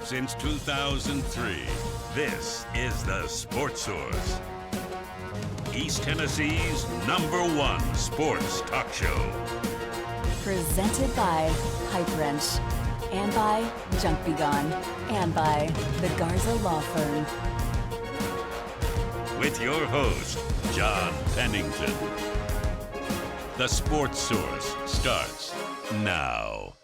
Since 2003, this is the Sports Source, East Tennessee's #1 sports talk show. Presented by Pipe Wrench, and by Junk Be Gone, and by the Garza Law Firm. With your host, John Pennington. The Sports Source starts now.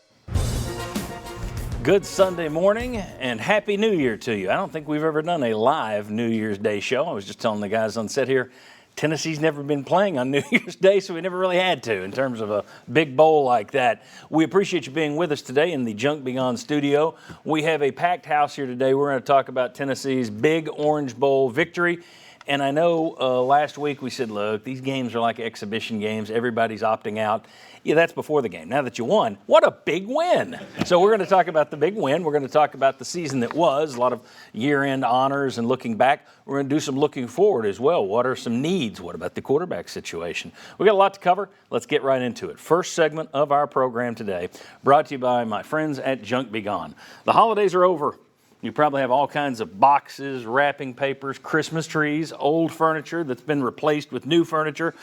Good Sunday morning and Happy New Year to you. I don't think we've ever done a live New Year's Day show. I was just telling the guys on set here, Tennessee's never been playing on New Year's Day, so we never really had to in terms of a big bowl like that. We appreciate you being with us today in the Junk Be Gone studio. We have a packed house here today. We're going to talk about Tennessee's big Orange Bowl victory. And I know last week we said, look, these games are like exhibition games. Everybody's opting out. Yeah, that's before the game. Now that you won, what a big win. So we're going to talk about the big win. We're going to talk about the season that was, a lot of year-end honors and looking back. We're going to do some looking forward as well. What are some needs? What about the quarterback situation? We've got a lot to cover. Let's get right into it. First segment of our program today, brought to you by my friends at Junk Be Gone. The holidays are over. You probably have all kinds of boxes, wrapping papers, Christmas trees, old furniture that's been replaced with new furniture.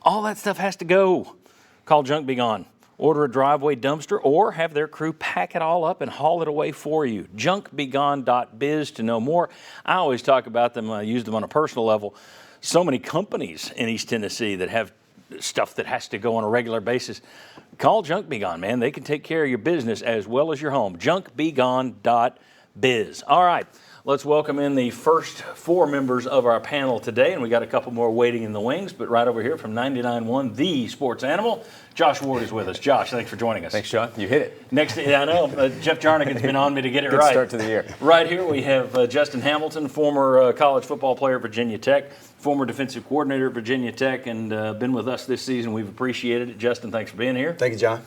All that stuff has to go. Call Junk Be Gone. Order a driveway dumpster or have their crew pack it all up and haul it away for you. junkbegone.biz to know more. I always talk about them. I use them on a personal level. So many companies in East Tennessee that have stuff that has to go on a regular basis. Call Junk Be Gone, man. They can take care of your business as well as your home. junkbegone.biz. All right. Let's welcome in the first four members of our panel today, and we got a couple more waiting in the wings, but right over here from 99.1, the Sports Animal, Josh Ward is with us. Josh, thanks for joining us. Thanks, John. You hit it. Next, I know, Jeff Jarnigan's been on me to get it Good right. start to the year. Right here we have Justin Hamilton, former college football player at Virginia Tech, former defensive coordinator at Virginia Tech, and been with us this season. We've appreciated it. Justin, thanks for being here. Thank you, John.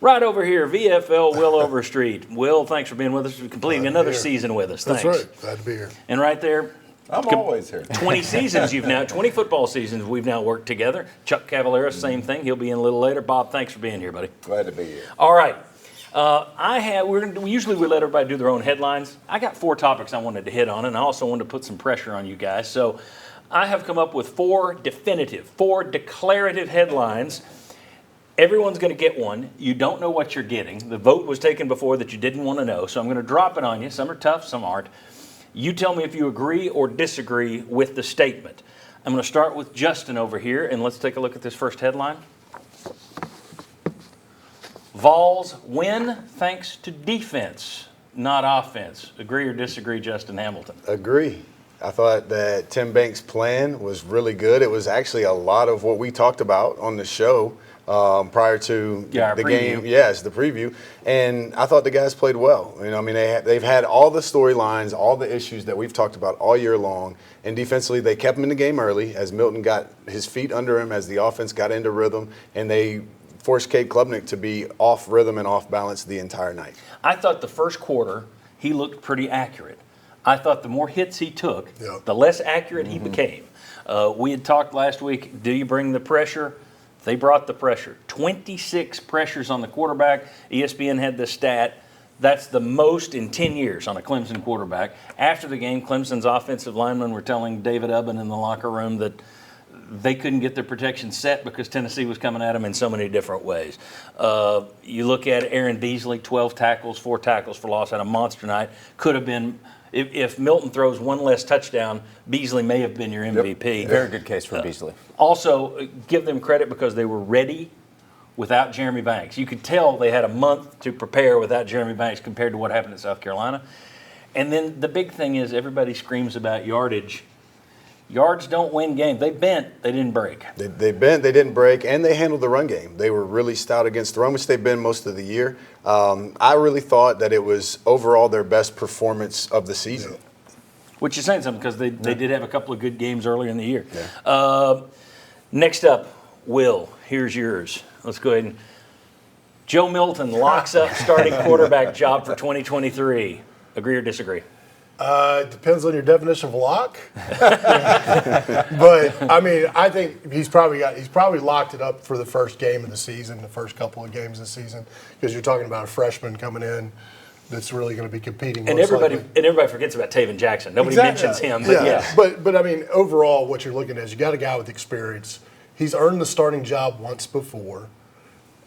Right over here, VFL Will Overstreet. Will, thanks for being with us, completing another season with us. Thanks. That's right. Glad to be here. And right there, I'm always here. 20 seasons 20 football seasons we've now worked together. Chuck Cavallera, same thing. He'll be in a little later. Bob, thanks for being here, buddy. Glad to be here. All right. Usually we let everybody do their own headlines. I got four topics I wanted to hit on, and I also wanted to put some pressure on you guys. So I have come up with four declarative headlines. Everyone's going to get one. You don't know what you're getting. The vote was taken before that you didn't want to know, so I'm going to drop it on you. Some are tough, some aren't. You tell me if you agree or disagree with the statement. I'm going to start with Justin over here, and let's take a look at this first headline. Vols win thanks to defense, not offense. Agree or disagree, Justin Hamilton? Agree. I thought that Tim Banks' plan was really good. It was actually a lot of what we talked about on the show prior to the game. Yes, the preview. And I thought the guys played well. You know, I mean, they've had all the storylines, all the issues that we've talked about all year long. And defensively, they kept him in the game early as Milton got his feet under him, as the offense got into rhythm, and they forced Cade Klubnik to be off rhythm and off balance the entire night. I thought the first quarter, he looked pretty accurate. I thought the more hits he took, the less accurate he became. We had talked last week, do you bring the pressure? They brought the pressure. 26 pressures on the quarterback. ESPN had the stat. That's the most in 10 years on a Clemson quarterback. After the game, Clemson's offensive linemen were telling David Ubben in the locker room that they couldn't get their protection set because Tennessee was coming at them in so many different ways. You look at Aaron Beasley, 12 tackles, 4 tackles for loss, had a monster night. Could have been, if Milton throws one less touchdown, Beasley may have been your MVP. Yep. Very good case for Beasley. Also, give them credit because they were ready without Jeremy Banks. You could tell they had a month to prepare without Jeremy Banks compared to what happened at South Carolina. And then the big thing is everybody screams about yardage. Yards don't win games. They bent, they didn't break. They bent, they didn't break, and they handled the run game. They were really stout against the run, which they've been most of the year. I really thought that it was overall their best performance of the season. Which is saying something because they did have a couple of good games earlier in the year. Yeah. Next up, Will, here's yours. Let's go ahead and Joe Milton locks up starting quarterback job for 2023. Agree or disagree? Depends on your definition of lock. But I mean, I think he's probably locked it up for the first game of the season, the first couple of games of the season, because you're talking about a freshman coming in that's really going to be competing. And everybody forgets about Taven Jackson. Nobody mentions him. But yeah. But I mean, overall, what you're looking at is you got a guy with experience. He's earned the starting job once before.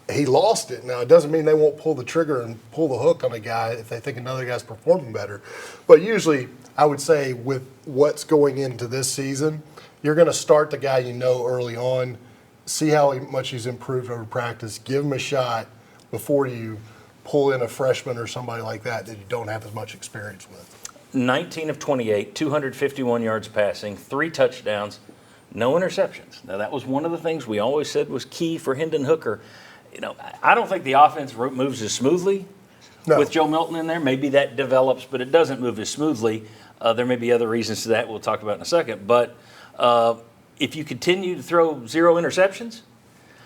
He lost it. Now, it doesn't mean they won't pull the trigger and pull the hook on a guy if they think another guy's performing better. But usually, I would say with what's going into this season, you're going to start the guy you know early on, see how much he's improved over practice, give him a shot before you pull in a freshman or somebody like that you don't have as much experience with. 19 of 28, 251 yards passing, 3 touchdowns, no interceptions. Now, that was one of the things we always said was key for Hendon Hooker. You know, I don't think the offense moves as smoothly with Joe Milton in there. Maybe that develops, but it doesn't move as smoothly. There may be other reasons to that we'll talk about in a second. But if you continue to throw 0 interceptions,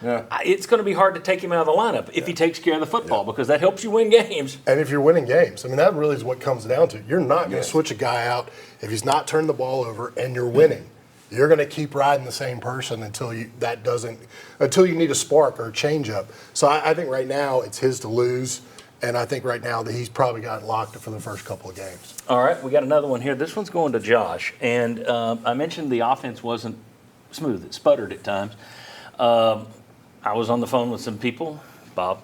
it's going to be hard to take him out of the lineup if he takes care of the football because that helps you win games. And if you're winning games, I mean, that really is what comes down to. You're not going to switch a guy out if he's not turning the ball over and you're winning. You're going to keep riding the same person until you need a spark or a change up. So I think right now it's his to lose, and I think right now that he's probably got locked for the first couple of games. All right, we got another one here. This one's going to Josh, and I mentioned the offense wasn't smooth. It sputtered at times. I was on the phone with some people, Bob,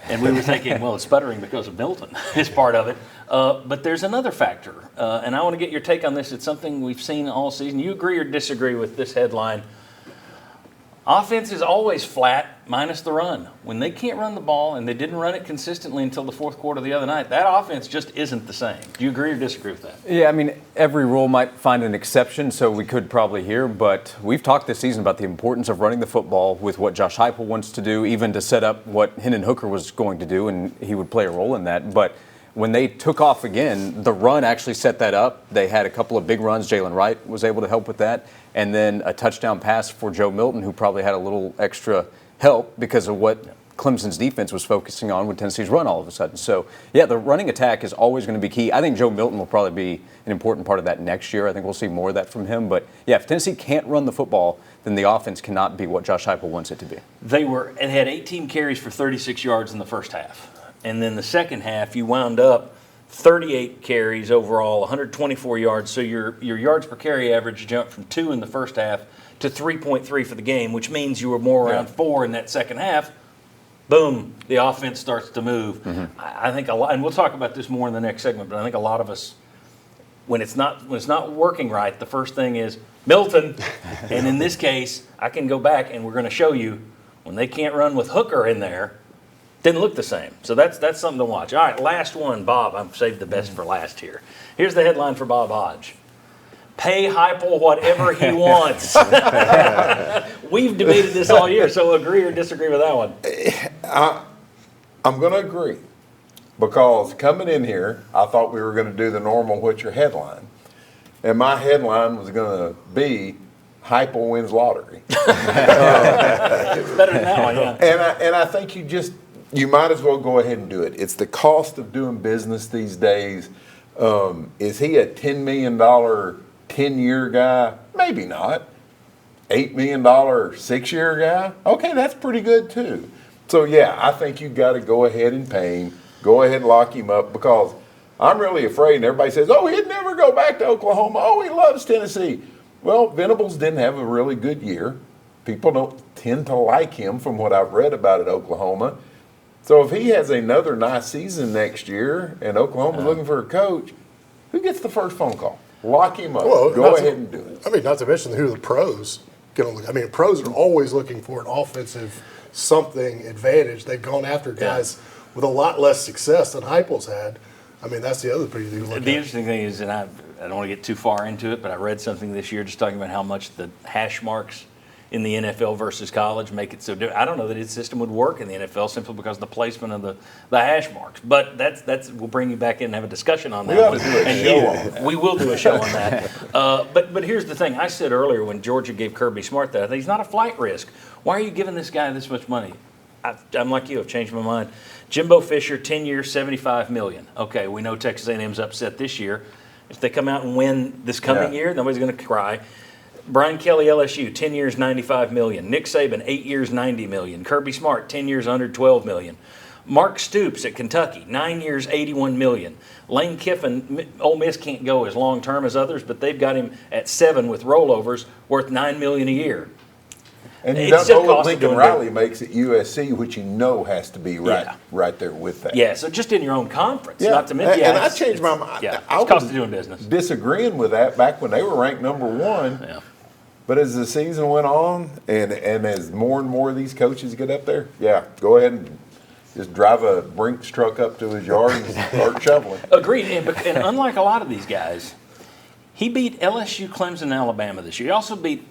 and we were thinking, well, it's sputtering because of Milton is part of it. But there's another factor, and I want to get your take on this. It's something we've seen all season. You agree or disagree with this headline? Offense is always flat minus the run. When they can't run the ball, and they didn't run it consistently until the fourth quarter the other night, that offense just isn't the same. Do you agree or disagree with that? Yeah, I mean, every rule might find an exception, so we could probably hear, but we've talked this season about the importance of running the football with what Josh Heupel wants to do, even to set up what Hendon Hooker was going to do, and he would play a role in that. But when they took off again, the run actually set that up. They had a couple of big runs. Jalen Wright was able to help with that. And then a touchdown pass for Joe Milton, who probably had a little extra help because of what Clemson's defense was focusing on with Tennessee's run all of a sudden. So, yeah, the running attack is always going to be key. I think Joe Milton will probably be an important part of that next year. I think we'll see more of that from him. But, yeah, if Tennessee can't run the football, then the offense cannot be what Josh Heupel wants it to be. They had 18 carries for 36 yards in the first half. And then the second half, you wound up 38 carries overall, 124 yards. So your yards per carry average jumped from 2 in the first half to 3.3 for the game, which means you were more around 4 in that second half. Boom, the offense starts to move. Mm-hmm. I think a lot, and we'll talk about this more in the next segment, but I think a lot of us, when it's not working right, the first thing is Milton. And in this case, I can go back and we're going to show you when they can't run with Hooker in there, didn't look the same. So that's something to watch. All right, last one, Bob. I've saved the best for last here. Here's the headline for Bob Hodge. Pay Heupel whatever he wants. We've debated this all year, so agree or disagree with that one? I'm going to agree because coming in here, I thought we were going to do the normal what's your headline. And my headline was going to be Heupel wins lottery. It's better than that one, yeah. And I think you might as well go ahead and do it. It's the cost of doing business these days. Is he a $10 million 10-year guy? Maybe not. $8 million 6-year guy? Okay, that's pretty good too. So, yeah, I think you've got to go ahead and pay him. Go ahead and lock him up because I'm really afraid. And everybody says, oh, he'd never go back to Oklahoma. Oh, he loves Tennessee. Well, Venables didn't have a really good year. People don't tend to like him from what I've read about at Oklahoma. So if he has another nice season next year and Oklahoma's looking for a coach, who gets the first phone call? Lock him up. Well, go ahead and do it. I mean, not to mention who the pros going to look. I mean, pros are always looking for an offensive something advantage. They've gone after guys with a lot less success than Heupel's had. I mean, that's the other thing you look at. The interesting thing is, and I don't want to get too far into it, but I read something this year just talking about how much the hash marks in the NFL versus college make it so different. I don't know that his system would work in the NFL simply because of the placement of the hash marks. But that's we'll bring you back in and have a discussion on that. We ought to do a show on that. We will do a show on that. But here's the thing. I said earlier when Georgia gave Kirby Smart that, I think he's not a flight risk. Why are you giving this guy this much money? I'm like you. I've changed my mind. Jimbo Fisher, 10 years, $75 million. Okay, we know Texas A&M's upset this year. If they come out and win this coming year, nobody's going to cry. Brian Kelly, LSU, 10 years, $95 million. Nick Saban, 8 years, $90 million. Kirby Smart, 10 years, $112 million. Mark Stoops at Kentucky, 9 years, $81 million. Lane Kiffin, Ole Miss can't go as long term as others, but they've got him at 7 with rollovers, worth $9 million a year. And you don't know what Lincoln Riley makes at USC, which you know has to be right there with that. Yeah, so just in your own conference, not to mention. And I changed my mind. Yeah, it's cost of doing business. Disagreeing with that back when they were ranked number 1. Yeah. But as the season went on, and as more and more of these coaches get up there, go ahead and just drive a Brinks truck up to his yard and start shoveling. Agreed. And unlike a lot of these guys, he beat LSU, Clemson, and Alabama this year. He also beat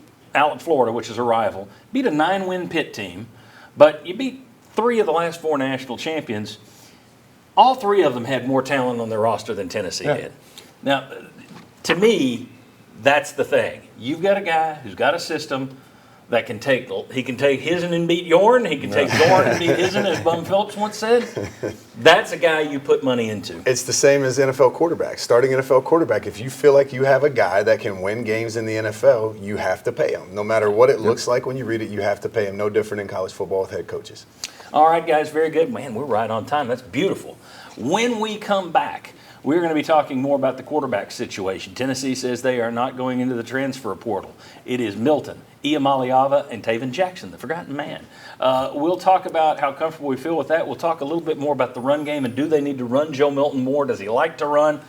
Florida, which is a rival. Beat a 9-win Pitt team, but you beat 3 of the last 4 national champions. All 3 of them had more talent on their roster than Tennessee did. Now, to me, that's the thing. You've got a guy who's got a system that can take Hisn and beat Yorn. He can take Yorn and beat Hisn, as Bum Phillips once said. That's a guy you put money into. It's the same as NFL quarterbacks. Starting NFL quarterback, if you feel like you have a guy that can win games in the NFL, you have to pay him. No matter what it looks like when you read it, you have to pay him. No different in college football with head coaches. All right, guys, very good. Man, we're right on time. That's beautiful. When we come back, we're going to be talking more about the quarterback situation. Tennessee says they are not going into the transfer portal. It is Milton, Iamaliava, and Taven Jackson, the forgotten man. We'll talk about how comfortable we feel with that. We'll talk a little bit more about the run game and do they need to run Joe Milton more? Does he like to run?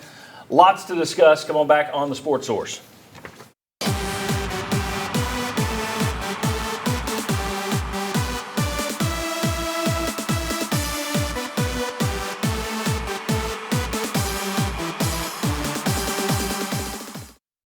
Lots to discuss. Come on back on the Sports Source.